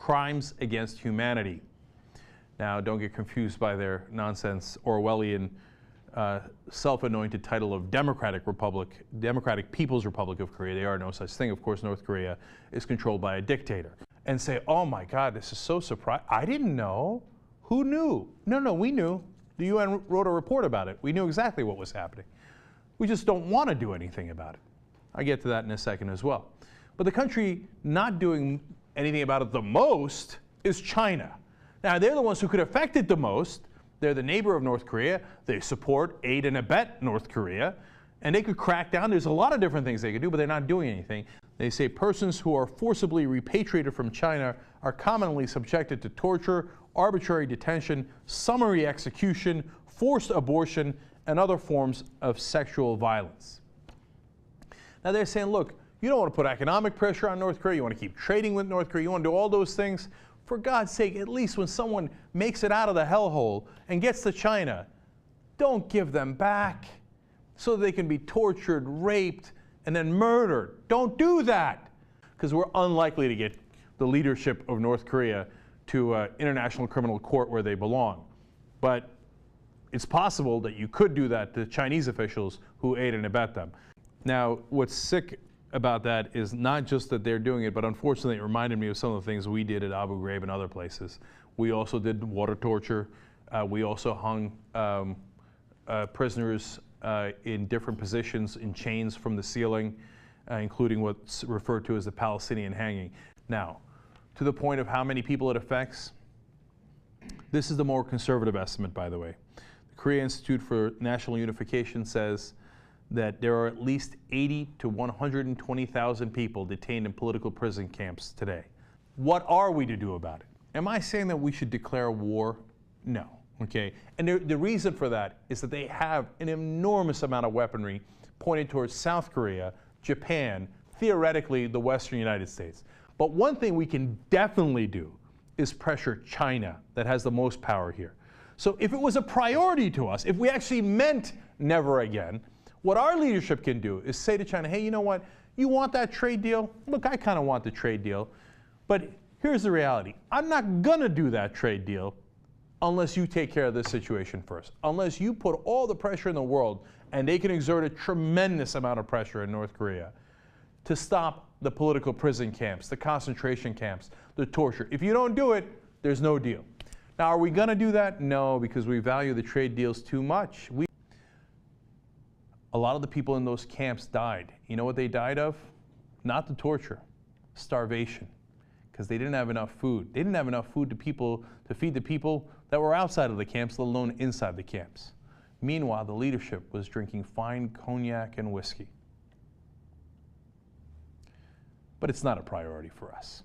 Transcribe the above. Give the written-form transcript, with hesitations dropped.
crimes against humanity. Now, don't get confused by their nonsense Orwellian self-anointed title of Democratic People's Republic of Korea. They are no such thing. Of course, North Korea is controlled by a dictator. And say, oh my God, this is so surprising. I didn't know. Who knew? No, we knew. The UN wrote a report about it. We knew exactly what was happening. We just don't want to do anything about it. I'll get to that in a second as well. But the country not doing anything about it the most is China. Now, they're the ones who could affect it the most. They're the neighbor of North Korea. They support, aid, and abet North Korea. And they could crack down. There's a lot of different things they could do, but they're not doing anything. They say persons who are forcibly repatriated from China are commonly subjected to torture, arbitrary detention, summary execution, forced abortion, and other forms of sexual violence. Now they're saying, look, you don't want to put economic pressure on North Korea. You want to keep trading with North Korea. You want to do all those things. For God's sake, at least when someone makes it out of the hellhole and gets to China, don't give them back so they can be tortured, raped, and then murdered. Don't do that, because we're unlikely to get the leadership of North Korea to an international criminal court where they belong. But it's possible that you could do that to Chinese officials who aid and abet them. Now, what's sick about that is not just that they're doing it, but unfortunately it reminded me of some of the things we did at Abu Ghraib and other places. We also did water torture. We also hung prisoners in different positions in chains from the ceiling, including what's referred to as the Palestinian hanging. Now, to the point of how many people it affects, this is the more conservative estimate, by the way. The Korea Institute for National Unification says that there are at least 80 to 120,000 people detained in political prison camps today. What are we to do about it? Am I saying that we should declare war? No. Okay, and the reason for that is that they have an enormous amount of weaponry pointed towards South Korea, Japan, theoretically the Western United States. But one thing we can definitely do is pressure China, that has the most power here. So if it was a priority to us, if we actually meant never again, what our leadership can do is say to China, hey, you know what? You want that trade deal? Look, I kind of want the trade deal. But here's the reality. I'm not going to do that trade deal unless you take care of this situation first. Unless you put all the pressure in the world, and they can exert a tremendous amount of pressure in North Korea to stop the political prison camps, the concentration camps, the torture. If you don't do it, there's no deal. Now, are we going to do that? No, because we value the trade deals too much. A lot of the people in those camps died. You know what they died of? Not the torture, starvation, because they didn't have enough food. They didn't have enough food to feed the people that were outside of the camps, let alone inside the camps. Meanwhile, the leadership was drinking fine cognac and whiskey. But it's not a priority for us.